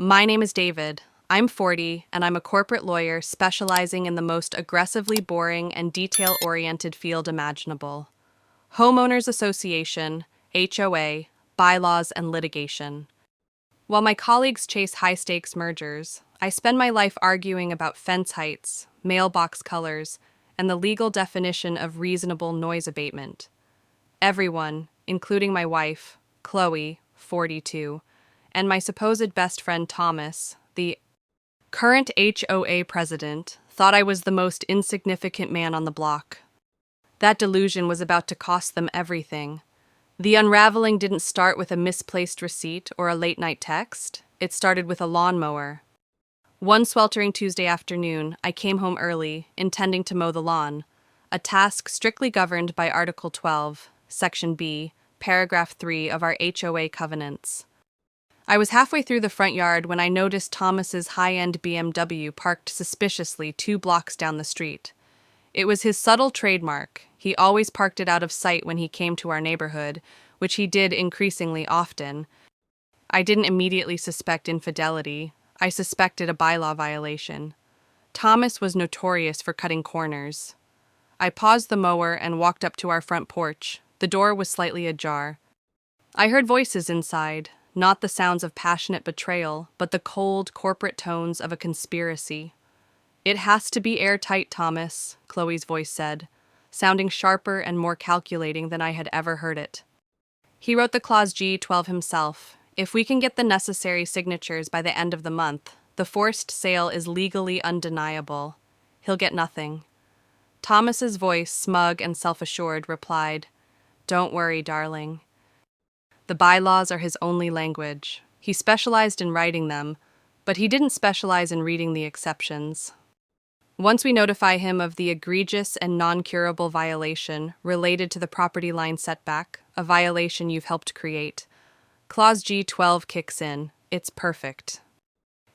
My name is David. I'm 40, and I'm a corporate lawyer specializing in the most aggressively boring and detail-oriented field imaginable: Homeowners Association, HOA, bylaws, and litigation. While my colleagues chase high-stakes mergers, I spend my life arguing about fence heights, mailbox colors, and the legal definition of reasonable noise abatement. Everyone, including my wife, Chloe, 42, and my supposed best friend Thomas, the current HOA president, thought I was the most insignificant man on the block. That delusion was about to cost them everything. The unraveling didn't start with a misplaced receipt or a late-night text. It started with a lawnmower. One sweltering Tuesday afternoon, I came home early, intending to mow the lawn, a task strictly governed by Article 12, Section B, Paragraph 3 of our HOA covenants. I was halfway through the front yard when I noticed Thomas's high-end BMW parked suspiciously 2 blocks down the street. It was his subtle trademark. He always parked it out of sight when he came to our neighborhood, which he did increasingly often. I didn't immediately suspect infidelity. I suspected a bylaw violation. Thomas was notorious for cutting corners. I paused the mower and walked up to our front porch. The door was slightly ajar. I heard voices inside. Not the sounds of passionate betrayal, but the cold, corporate tones of a conspiracy. "It has to be airtight, Thomas," Chloe's voice said, sounding sharper and more calculating than I had ever heard it. "He wrote the Clause G12 himself. If we can get the necessary signatures by the end of the month, the forced sale is legally undeniable. He'll get nothing." Thomas's voice, smug and self-assured, replied, "Don't worry, darling. The bylaws are his only language. He specialized in writing them, but he didn't specialize in reading the exceptions. Once we notify him of the egregious and non-curable violation related to the property line setback, a violation you've helped create, Clause G12 kicks in. It's perfect.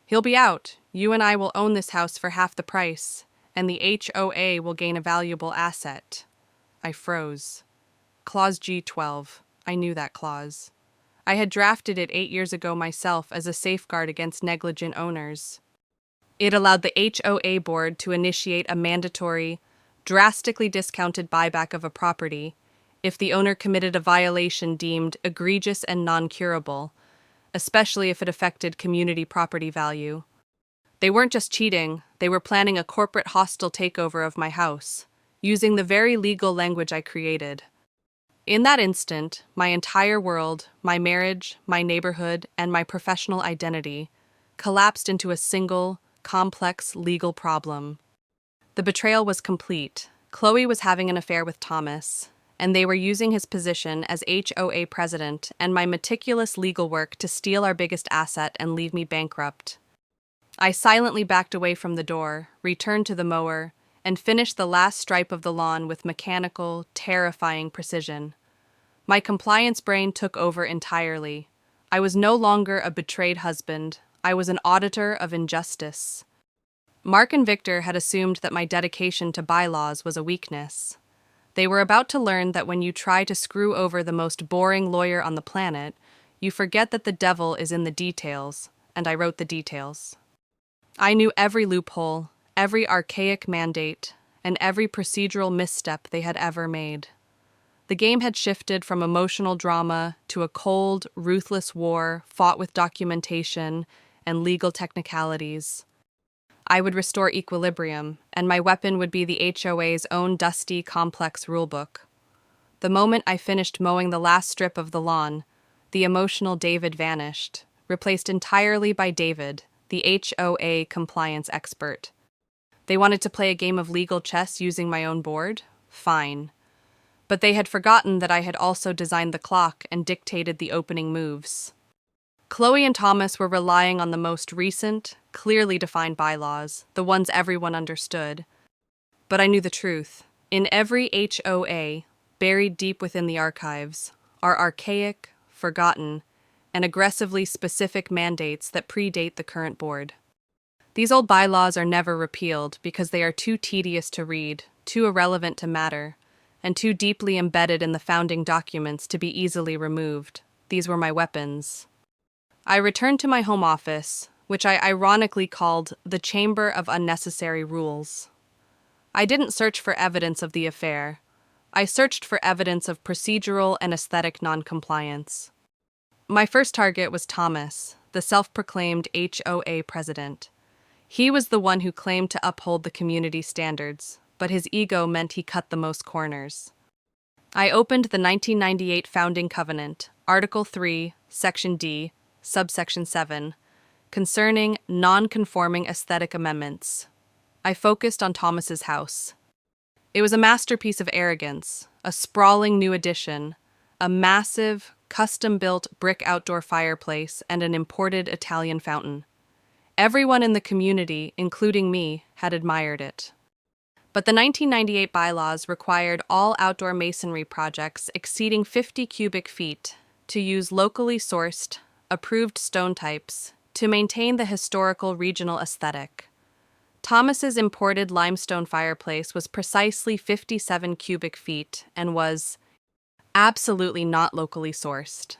He'll be out. You and I will own this house for half the price, and the HOA will gain a valuable asset." I froze. Clause G12. I knew that clause. I had drafted it 8 years ago myself as a safeguard against negligent owners. It allowed the HOA board to initiate a mandatory, drastically discounted buyback of a property if the owner committed a violation deemed egregious and non-curable, especially if it affected community property value. They weren't just cheating, they were planning a corporate hostile takeover of my house, using the very legal language I created. In that instant, my entire world, my marriage, my neighborhood, and my professional identity collapsed into a single, complex legal problem. The betrayal was complete. Chloe was having an affair with Thomas, and they were using his position as HOA president and my meticulous legal work to steal our biggest asset and leave me bankrupt. I silently backed away from the door, returned to the mower, and finished the last stripe of the lawn with mechanical, terrifying precision. My compliance brain took over entirely. I was no longer a betrayed husband. I was an auditor of injustice. Mark and Victor had assumed that my dedication to bylaws was a weakness. They were about to learn that when you try to screw over the most boring lawyer on the planet, you forget that the devil is in the details, and I wrote the details. I knew every loophole, every archaic mandate, and every procedural misstep they had ever made. The game had shifted from emotional drama to a cold, ruthless war fought with documentation and legal technicalities. I would restore equilibrium, and my weapon would be the HOA's own dusty, complex rulebook. The moment I finished mowing the last strip of the lawn, the emotional David vanished, replaced entirely by David, the HOA compliance expert. They wanted to play a game of legal chess using my own board? Fine. But they had forgotten that I had also designed the clock and dictated the opening moves. Chloe and Thomas were relying on the most recent, clearly defined bylaws, the ones everyone understood. But I knew the truth. In every HOA, buried deep within the archives, are archaic, forgotten, and aggressively specific mandates that predate the current board. These old bylaws are never repealed because they are too tedious to read, too irrelevant to matter, and too deeply embedded in the founding documents to be easily removed. These were my weapons. I returned to my home office, which I ironically called the Chamber of Unnecessary Rules. I didn't search for evidence of the affair. I searched for evidence of procedural and aesthetic noncompliance. My first target was Thomas, the self-proclaimed HOA president. He was the one who claimed to uphold the community standards, but his ego meant he cut the most corners. I opened the 1998 Founding Covenant, Article 3, Section D, Subsection 7, concerning non-conforming aesthetic amendments. I focused on Thomas's house. It was a masterpiece of arrogance, a sprawling new addition, a massive, custom-built brick outdoor fireplace, and an imported Italian fountain. Everyone in the community, including me, had admired it. But the 1998 bylaws required all outdoor masonry projects exceeding 50 cubic feet to use locally sourced, approved stone types to maintain the historical regional aesthetic. Thomas's imported limestone fireplace was precisely 57 cubic feet and was absolutely not locally sourced.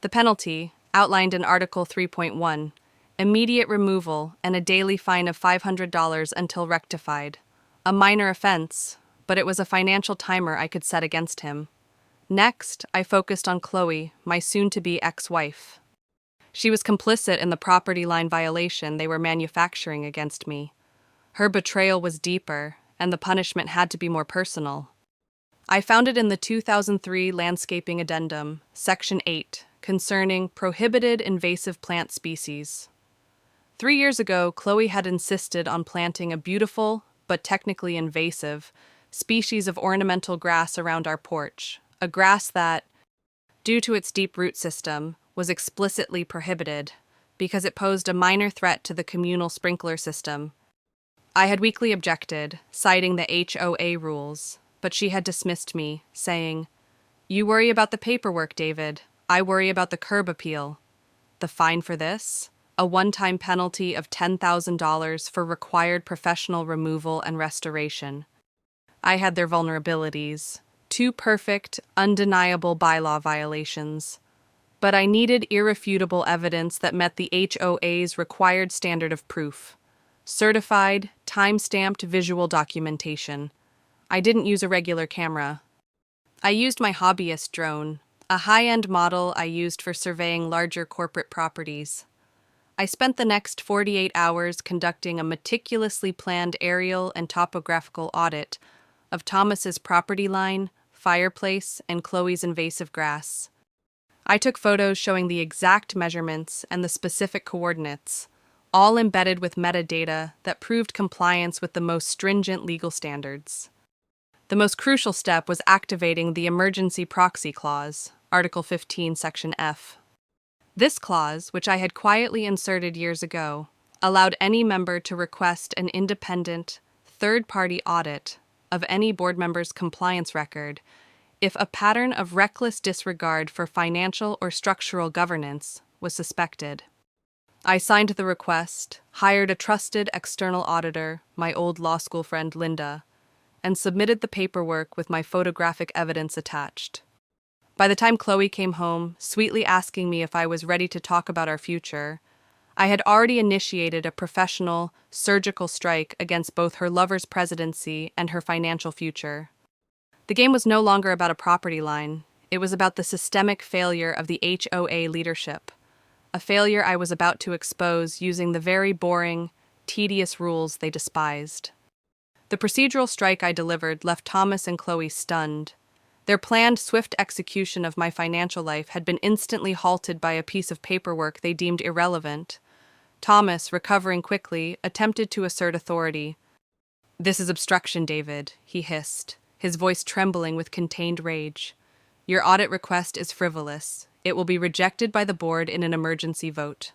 The penalty, outlined in Article 3.1, immediate removal and a daily fine of $500 until rectified. A minor offense, but it was a financial timer I could set against him. Next, I focused on Chloe, my soon-to-be ex-wife. She was complicit in the property line violation they were manufacturing against me. Her betrayal was deeper, and the punishment had to be more personal. I found it in the 2003 Landscaping Addendum, Section 8, concerning prohibited invasive plant species. 3 years ago, Chloe had insisted on planting a beautiful, but technically invasive, species of ornamental grass around our porch, a grass that, due to its deep root system, was explicitly prohibited because it posed a minor threat to the communal sprinkler system. I had weakly objected, citing the HOA rules, but she had dismissed me, saying, "You worry about the paperwork, David. I worry about the curb appeal." The fine for this? A one-time penalty of $10,000 for required professional removal and restoration. I had their vulnerabilities, 2 perfect, undeniable bylaw violations. But I needed irrefutable evidence that met the HOA's required standard of proof. Certified, time-stamped visual documentation. I didn't use a regular camera. I used my hobbyist drone, a high-end model I used for surveying larger corporate properties. I spent the next 48 hours conducting a meticulously planned aerial and topographical audit of Thomas's property line, fireplace, and Chloe's invasive grass. I took photos showing the exact measurements and the specific coordinates, all embedded with metadata that proved compliance with the most stringent legal standards. The most crucial step was activating the Emergency Proxy Clause, Article 15, Section F. This clause, which I had quietly inserted years ago, allowed any member to request an independent, third-party audit of any board member's compliance record if a pattern of reckless disregard for financial or structural governance was suspected. I signed the request, hired a trusted external auditor, my old law school friend Linda, and submitted the paperwork with my photographic evidence attached. By the time Chloe came home, sweetly asking me if I was ready to talk about our future, I had already initiated a professional, surgical strike against both her lover's presidency and her financial future. The game was no longer about a property line. It was about the systemic failure of the HOA leadership, a failure I was about to expose using the very boring, tedious rules they despised. The procedural strike I delivered left Thomas and Chloe stunned. Their planned swift execution of my financial life had been instantly halted by a piece of paperwork they deemed irrelevant. Thomas, recovering quickly, attempted to assert authority. "This is obstruction, David," he hissed, his voice trembling with contained rage. "Your audit request is frivolous. It will be rejected by the board in an emergency vote."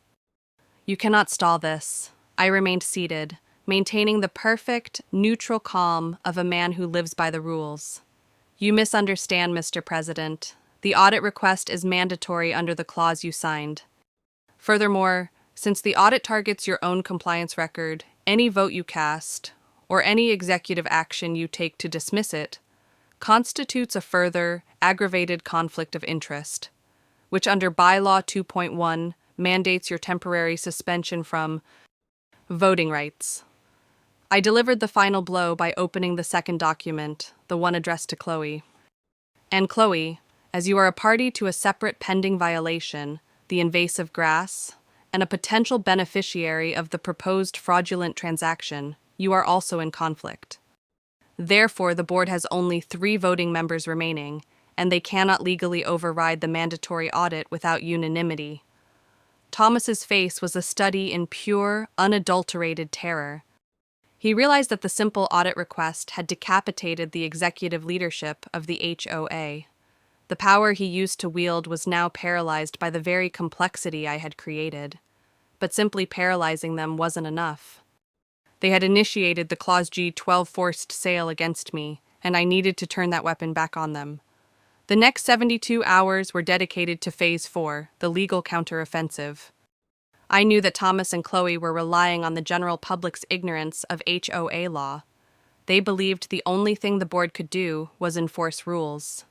"You cannot stall this." I remained seated, maintaining the perfect, neutral calm of a man who lives by the rules. "You misunderstand, Mr. President. The audit request is mandatory under the clause you signed. Furthermore, since the audit targets your own compliance record, any vote you cast, or any executive action you take to dismiss it, constitutes a further, aggravated conflict of interest, which under Bylaw 2.1 mandates your temporary suspension from voting rights. I delivered the final blow by opening the second document, the one addressed to Chloe. And Chloe, as you are a party to a separate pending violation, the invasive grass, and a potential beneficiary of the proposed fraudulent transaction, you are also in conflict. Therefore, the board has only 3 voting members remaining, and they cannot legally override the mandatory audit without unanimity. Thomas's face was a study in pure, unadulterated terror. He realized that the simple audit request had decapitated the executive leadership of the HOA. The power he used to wield was now paralyzed by the very complexity I had created. But simply paralyzing them wasn't enough. They had initiated the Clause G12 forced sale against me, and I needed to turn that weapon back on them. The next 72 hours were dedicated to Phase 4, the legal counteroffensive. I knew that Thomas and Chloe were relying on the general public's ignorance of HOA law. They believed the only thing the board could do was enforce rules.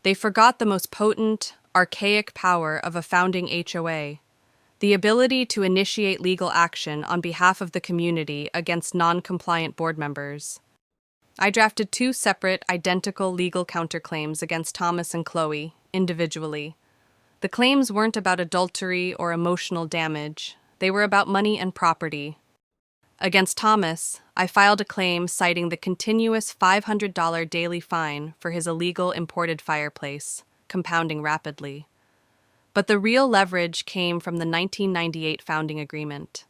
They forgot the most potent, archaic power of a founding HOA, the ability to initiate legal action on behalf of the community against non-compliant board members. I drafted 2 separate, identical legal counterclaims against Thomas and Chloe, individually. The claims weren't about adultery or emotional damage. They were about money and property. Against Thomas, I filed a claim citing the continuous $500 daily fine for his illegal imported fireplace, compounding rapidly. But the real leverage came from the 1998 founding agreement.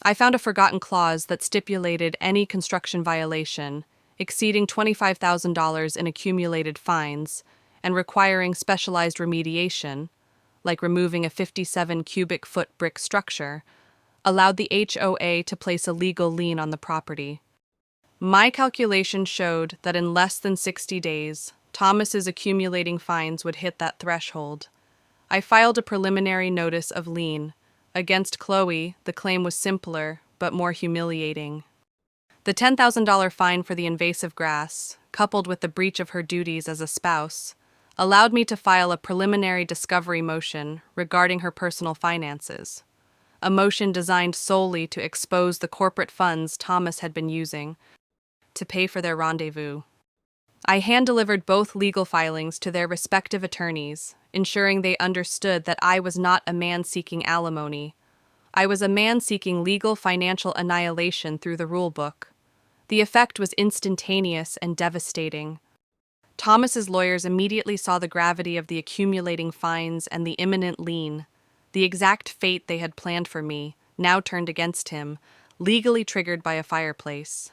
I found a forgotten clause that stipulated any construction violation exceeding $25,000 in accumulated fines and requiring specialized remediation, like removing a 57 cubic foot brick structure, allowed the HOA to place a legal lien on the property. My calculations showed that in less than 60 days, Thomas's accumulating fines would hit that threshold. I filed a preliminary notice of lien. Against Chloe, the claim was simpler, but more humiliating. The $10,000 fine for the invasive grass, coupled with the breach of her duties as a spouse, allowed me to file a preliminary discovery motion regarding her personal finances, a motion designed solely to expose the corporate funds Thomas had been using to pay for their rendezvous. I hand-delivered both legal filings to their respective attorneys, ensuring they understood that I was not a man seeking alimony. I was a man seeking legal financial annihilation through the rulebook. The effect was instantaneous and devastating. Thomas's lawyers immediately saw the gravity of the accumulating fines and the imminent lien. The exact fate they had planned for me, now turned against him, legally triggered by a fireplace.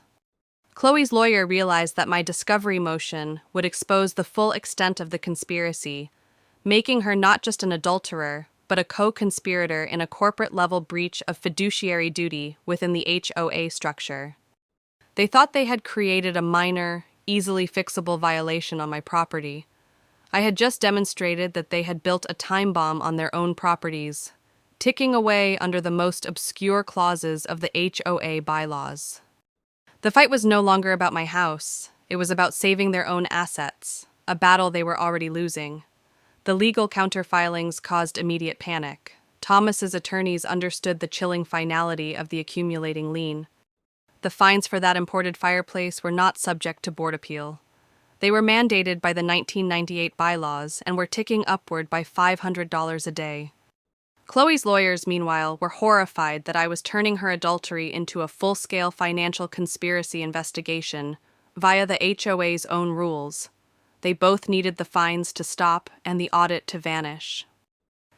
Chloe's lawyer realized that my discovery motion would expose the full extent of the conspiracy, making her not just an adulterer, but a co-conspirator in a corporate-level breach of fiduciary duty within the HOA structure. They thought they had created a minor, easily fixable violation on my property. I had just demonstrated that they had built a time bomb on their own properties, ticking away under the most obscure clauses of the HOA bylaws. The fight was no longer about my house. It was about saving their own assets, a battle they were already losing. The legal counterfilings caused immediate panic. Thomas's attorneys understood the chilling finality of the accumulating lien. The fines for that imported fireplace were not subject to board appeal. They were mandated by the 1998 bylaws and were ticking upward by $500 a day. Chloe's lawyers, meanwhile, were horrified that I was turning her adultery into a full-scale financial conspiracy investigation via the HOA's own rules. They both needed the fines to stop and the audit to vanish.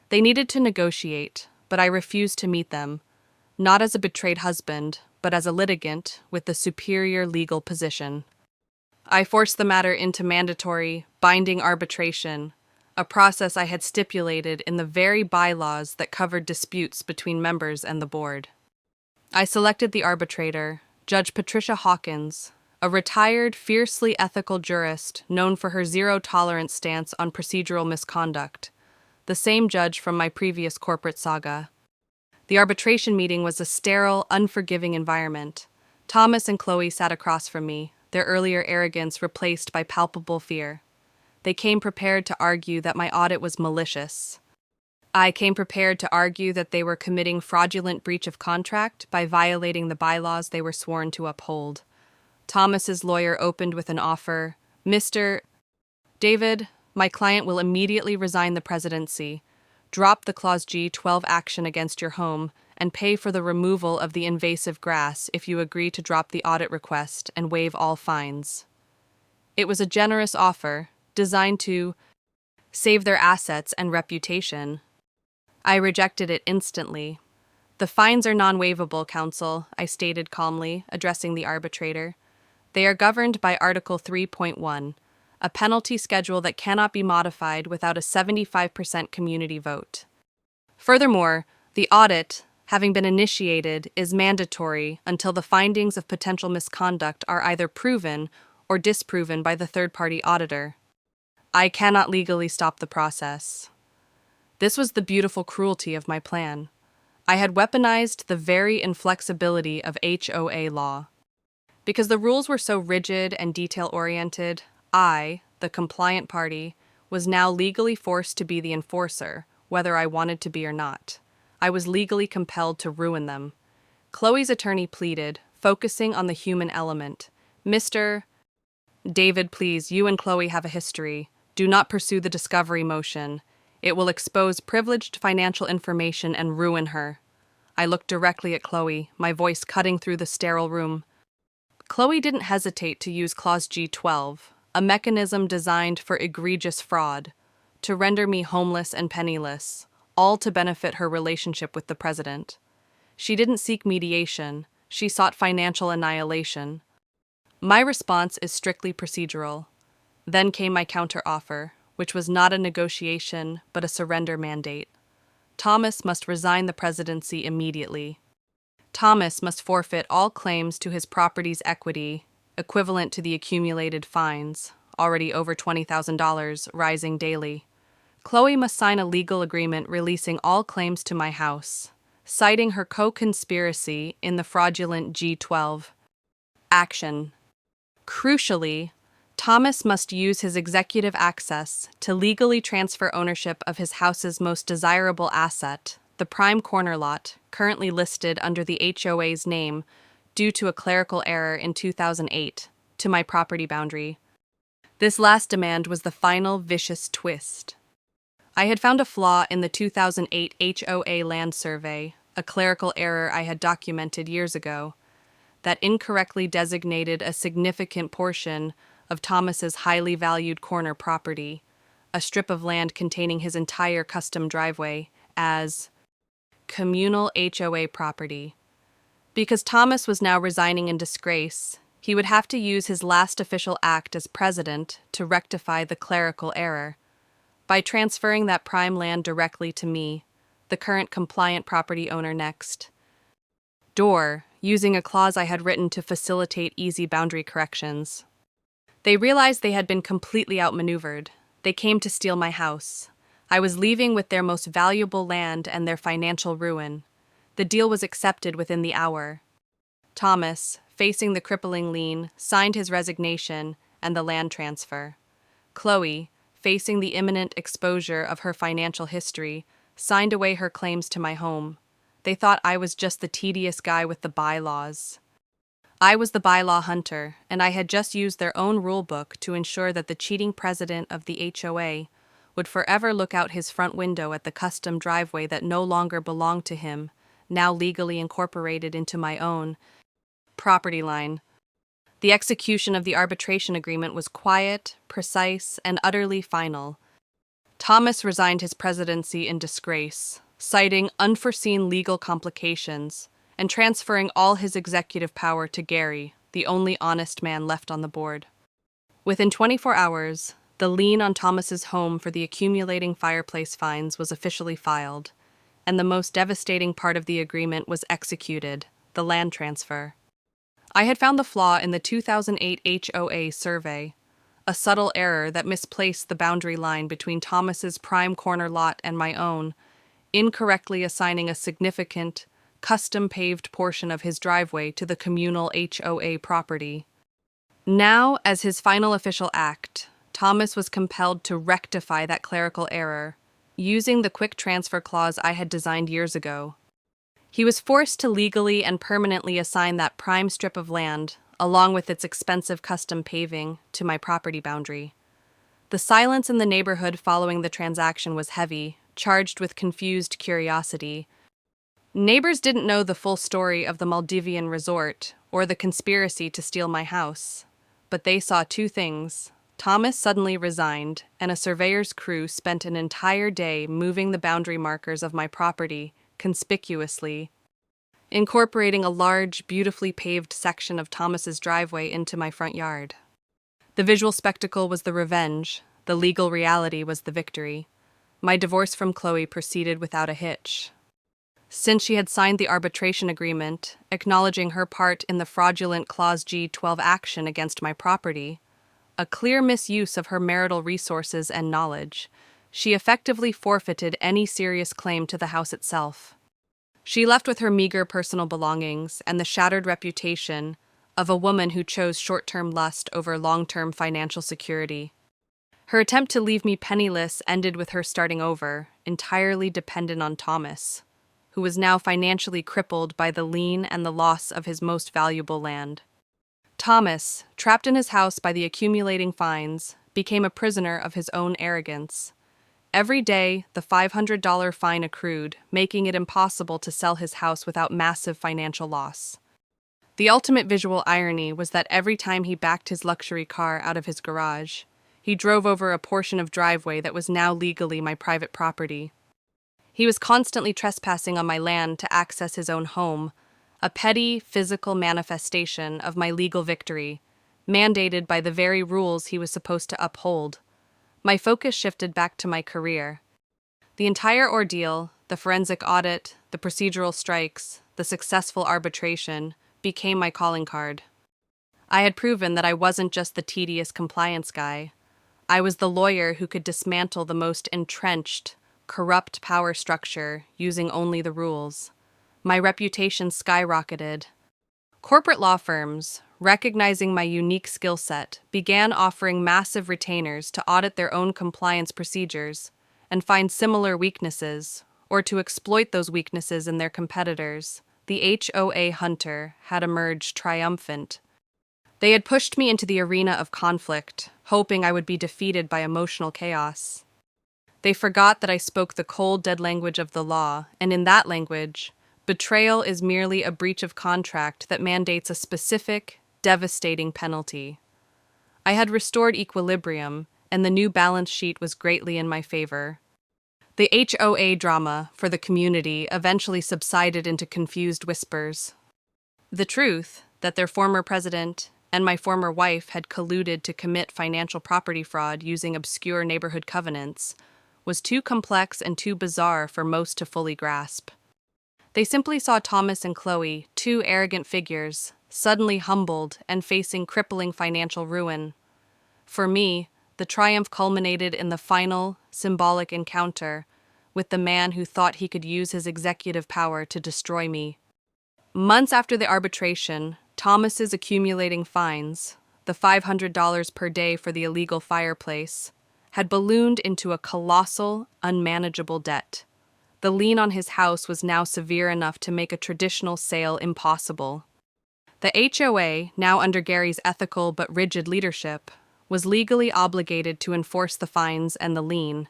They needed to negotiate, but I refused to meet them, not as a betrayed husband, but as a litigant with the superior legal position. I forced the matter into mandatory, binding arbitration, a process I had stipulated in the very bylaws that covered disputes between members and the board. I selected the arbitrator, Judge Patricia Hawkins, a retired, fiercely ethical jurist known for her zero-tolerance stance on procedural misconduct, the same judge from my previous corporate saga. The arbitration meeting was a sterile, unforgiving environment. Thomas and Chloe sat across from me, their earlier arrogance replaced by palpable fear. They came prepared to argue that my audit was malicious. I came prepared to argue that they were committing fraudulent breach of contract by violating the bylaws they were sworn to uphold. Thomas's lawyer opened with an offer. Mr. David, my client will immediately resign the presidency, drop the Clause G12 action against your home, and pay for the removal of the invasive grass if you agree to drop the audit request and waive all fines. It was a generous offer, designed to save their assets and reputation. I rejected it instantly. The fines are non-waivable, counsel, I stated calmly, addressing the arbitrator. They are governed by Article 3.1, a penalty schedule that cannot be modified without a 75% community vote. Furthermore, the audit, having been initiated, is mandatory until the findings of potential misconduct are either proven or disproven by the third-party auditor. I cannot legally stop the process. This was the beautiful cruelty of my plan. I had weaponized the very inflexibility of HOA law. Because the rules were so rigid and detail-oriented, I, the compliant party, was now legally forced to be the enforcer, whether I wanted to be or not. I was legally compelled to ruin them. Chloe's attorney pleaded, focusing on the human element. Mr. David, please, you and Chloe have a history. Do not pursue the discovery motion. It will expose privileged financial information and ruin her. I looked directly at Chloe, my voice cutting through the sterile room. Chloe didn't hesitate to use Clause G12, a mechanism designed for egregious fraud, to render me homeless and penniless, all to benefit her relationship with the president. She didn't seek mediation, she sought financial annihilation. My response is strictly procedural. Then came my counteroffer, which was not a negotiation but a surrender mandate. Thomas must resign the presidency immediately. Thomas must forfeit all claims to his property's equity, equivalent to the accumulated fines, already over $20,000, rising daily. Chloe must sign a legal agreement releasing all claims to my house, citing her co-conspiracy in the fraudulent G12 action. Crucially, Thomas must use his executive access to legally transfer ownership of his house's most desirable asset, the prime corner lot, currently listed under the HOA's name due to a clerical error in 2008, to my property boundary. This last demand was the final vicious twist. I had found a flaw in the 2008 HOA land survey, a clerical error I had documented years ago, that incorrectly designated a significant portion of Thomas's highly valued corner property, a strip of land containing his entire custom driveway, as communal HOA property. Because Thomas was now resigning in disgrace, he would have to use his last official act as president to rectify the clerical error. By transferring that prime land directly to me, the current compliant property owner next door, using a clause I had written to facilitate easy boundary corrections. They realized they had been completely outmaneuvered. They came to steal my house. I was leaving with their most valuable land and their financial ruin. The deal was accepted within the hour. Thomas, facing the crippling lien, signed his resignation and the land transfer. Chloe, facing the imminent exposure of her financial history, signed away her claims to my home. They thought I was just the tedious guy with the bylaws. I was the bylaw hunter, and I had just used their own rule book to ensure that the cheating president of the HOA would forever look out his front window at the custom driveway that no longer belonged to him, now legally incorporated into my own property line. The execution of the arbitration agreement was quiet, precise, and utterly final. Thomas resigned his presidency in disgrace, citing unforeseen legal complications, and transferring all his executive power to Gary, the only honest man left on the board. Within 24 hours, the lien on Thomas's home for the accumulating fireplace fines was officially filed, and the most devastating part of the agreement was executed, the land transfer. I had found the flaw in the 2008 HOA survey, a subtle error that misplaced the boundary line between Thomas's prime corner lot and my own, incorrectly assigning a significant, custom-paved portion of his driveway to the communal HOA property. Now, as his final official act, Thomas was compelled to rectify that clerical error, using the quick transfer clause I had designed years ago. He was forced to legally and permanently assign that prime strip of land, along with its expensive custom paving, to my property boundary. The silence in the neighborhood following the transaction was heavy, charged with confused curiosity. Neighbors didn't know the full story of the Maldivian resort or the conspiracy to steal my house, but they saw two things. Thomas suddenly resigned, and a surveyor's crew spent an entire day moving the boundary markers of my property conspicuously, incorporating a large, beautifully paved section of Thomas's driveway into my front yard. The visual spectacle was the revenge, the legal reality was the victory. My divorce from Chloe proceeded without a hitch. Since she had signed the arbitration agreement, acknowledging her part in the fraudulent Clause G12 action against my property, a clear misuse of her marital resources and knowledge, she effectively forfeited any serious claim to the house itself. She left with her meager personal belongings and the shattered reputation of a woman who chose short-term lust over long-term financial security. Her attempt to leave me penniless ended with her starting over, entirely dependent on Thomas, who was now financially crippled by the lien and the loss of his most valuable land. Thomas, trapped in his house by the accumulating fines, became a prisoner of his own arrogance. Every day, the $500 fine accrued, making it impossible to sell his house without massive financial loss. The ultimate visual irony was that every time he backed his luxury car out of his garage, he drove over a portion of driveway that was now legally my private property. He was constantly trespassing on my land to access his own home, a petty, physical manifestation of my legal victory, mandated by the very rules he was supposed to uphold. My focus shifted back to my career. The entire ordeal, the forensic audit, the procedural strikes, the successful arbitration, became my calling card. I had proven that I wasn't just the tedious compliance guy. I was the lawyer who could dismantle the most entrenched, corrupt power structure using only the rules. My reputation skyrocketed. Corporate law firms, recognizing my unique skill set, began offering massive retainers to audit their own compliance procedures and find similar weaknesses, or to exploit those weaknesses in their competitors. The HOA hunter had emerged triumphant. They had pushed me into the arena of conflict, hoping I would be defeated by emotional chaos. They forgot that I spoke the cold, dead language of the law, and in that language, betrayal is merely a breach of contract that mandates a specific, devastating penalty. I had restored equilibrium, and the new balance sheet was greatly in my favor. The HOA drama for the community eventually subsided into confused whispers. The truth, that their former president and my former wife had colluded to commit financial property fraud using obscure neighborhood covenants, was too complex and too bizarre for most to fully grasp. They simply saw Thomas and Chloe, two arrogant figures, suddenly humbled and facing crippling financial ruin. For me, the triumph culminated in the final, symbolic encounter with the man who thought he could use his executive power to destroy me. Months after the arbitration, Thomas's accumulating fines, the $500 per day for the illegal fireplace, had ballooned into a colossal, unmanageable debt. The lien on his house was now severe enough to make a traditional sale impossible. The HOA, now under Gary's ethical but rigid leadership, was legally obligated to enforce the fines and the lien,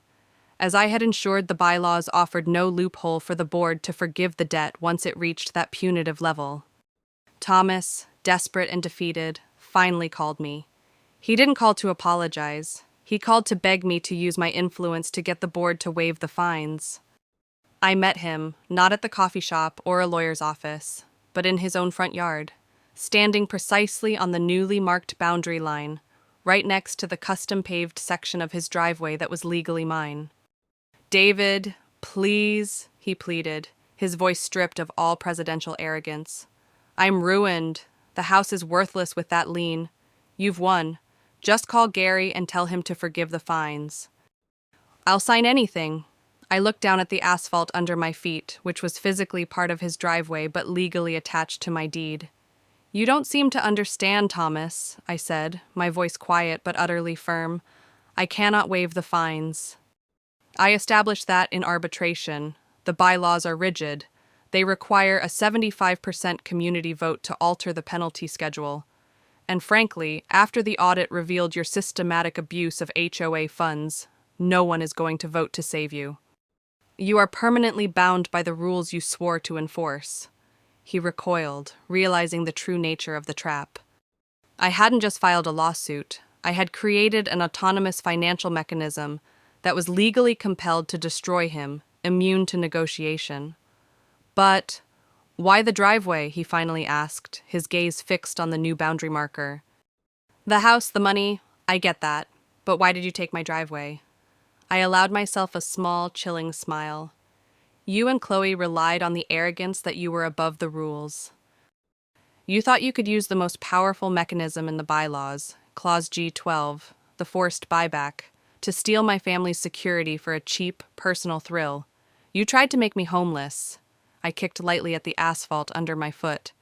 as I had ensured the bylaws offered no loophole for the board to forgive the debt once it reached that punitive level. Thomas, desperate and defeated, finally called me. He didn't call to apologize. He called to beg me to use my influence to get the board to waive the fines. I met him, not at the coffee shop or a lawyer's office, but in his own front yard, standing precisely on the newly marked boundary line, right next to the custom-paved section of his driveway that was legally mine. "David, please," he pleaded, his voice stripped of all presidential arrogance. "I'm ruined. The house is worthless with that lien. You've won. Just call Gary and tell him to forgive the fines." "I'll sign anything." I looked down at the asphalt under my feet, which was physically part of his driveway but legally attached to my deed. "You don't seem to understand, Thomas," I said, my voice quiet but utterly firm. "I cannot waive the fines." I established that in arbitration. The bylaws are rigid. They require a 75% community vote to alter the penalty schedule. And frankly, after the audit revealed your systematic abuse of HOA funds, no one is going to vote to save you. You are permanently bound by the rules you swore to enforce. He recoiled, realizing the true nature of the trap. I hadn't just filed a lawsuit. I had created an autonomous financial mechanism that was legally compelled to destroy him, immune to negotiation. But why the driveway? He finally asked, his gaze fixed on the new boundary marker. The house, the money, I get that. But why did you take my driveway? I allowed myself a small, chilling smile. You and Chloe relied on the arrogance that you were above the rules. You thought you could use the most powerful mechanism in the bylaws, Clause G12, the forced buyback, to steal my family's security for a cheap, personal thrill. You tried to make me homeless. I kicked lightly at the asphalt under my foot.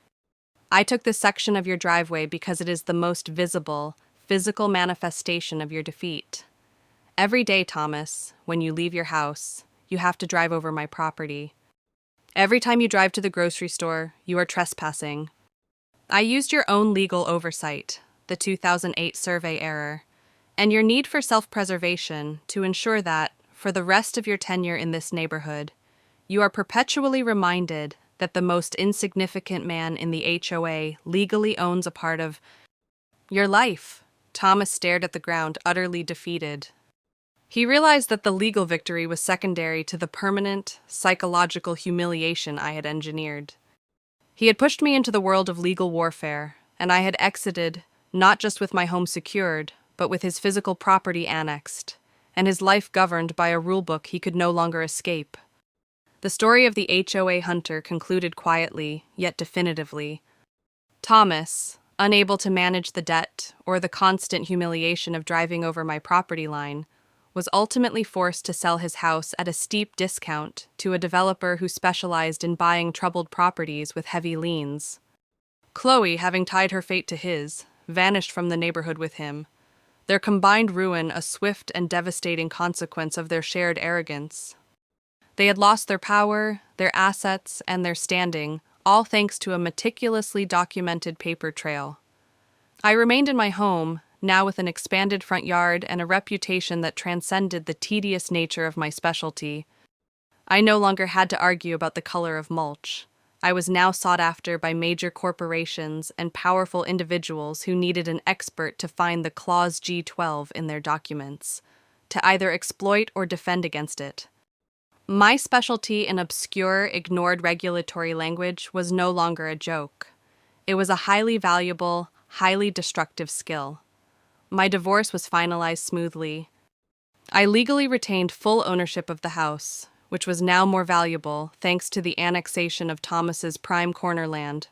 I took this section of your driveway because it is the most visible, physical manifestation of your defeat. Every day, Thomas, when you leave your house, you have to drive over my property. Every time you drive to the grocery store, you are trespassing. I used your own legal oversight, the 2008 survey error, and your need for self-preservation to ensure that, for the rest of your tenure in this neighborhood, you are perpetually reminded that the most insignificant man in the HOA legally owns a part of your life. Thomas stared at the ground, utterly defeated. He realized that the legal victory was secondary to the permanent, psychological humiliation I had engineered. He had pushed me into the world of legal warfare, and I had exited, not just with my home secured, but with his physical property annexed, and his life governed by a rulebook he could no longer escape. The story of the HOA hunter concluded quietly, yet definitively. Thomas, unable to manage the debt or the constant humiliation of driving over my property line, was ultimately forced to sell his house at a steep discount to a developer who specialized in buying troubled properties with heavy liens. Chloe, having tied her fate to his, vanished from the neighborhood with him, their combined ruin a swift and devastating consequence of their shared arrogance. They had lost their power, their assets, and their standing, all thanks to a meticulously documented paper trail. I remained in my home, now with an expanded front yard and a reputation that transcended the tedious nature of my specialty. I no longer had to argue about the color of mulch. I was now sought after by major corporations and powerful individuals who needed an expert to find the Clause G12 in their documents, to either exploit or defend against it. My specialty in obscure, ignored regulatory language was no longer a joke. It was a highly valuable, highly destructive skill. My divorce was finalized smoothly. I legally retained full ownership of the house, which was now more valuable thanks to the annexation of Thomas's prime corner land.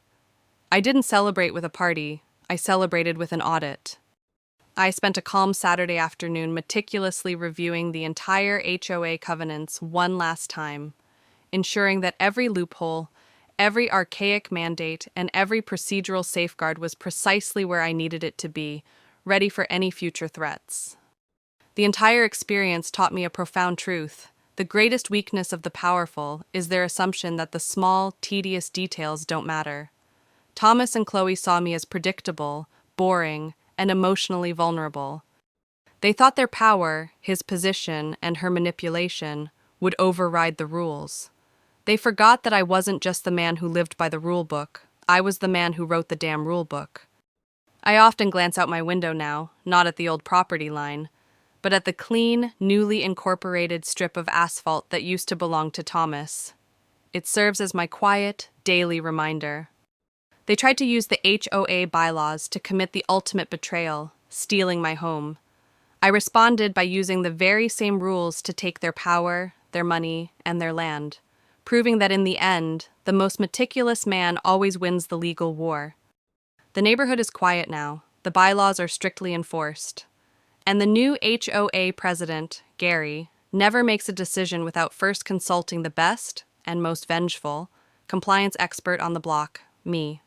I didn't celebrate with a party, I celebrated with an audit. I spent a calm Saturday afternoon meticulously reviewing the entire HOA covenants one last time, ensuring that every loophole, every archaic mandate, and every procedural safeguard was precisely where I needed it to be, ready for any future threats. The entire experience taught me a profound truth. The greatest weakness of the powerful is their assumption that the small, tedious details don't matter. Thomas and Chloe saw me as predictable, boring, and emotionally vulnerable. They thought their power, his position, and her manipulation would override the rules. They forgot that I wasn't just the man who lived by the rule book. I was the man who wrote the damn rule book. I often glance out my window now, not at the old property line, but at the clean, newly incorporated strip of asphalt that used to belong to Thomas. It serves as my quiet, daily reminder. They tried to use the HOA bylaws to commit the ultimate betrayal, stealing my home. I responded by using the very same rules to take their power, their money, and their land, proving that in the end, the most meticulous man always wins the legal war. The neighborhood is quiet now. The bylaws are strictly enforced. And the new HOA president, Gary, never makes a decision without first consulting the best and most vengeful compliance expert on the block, me.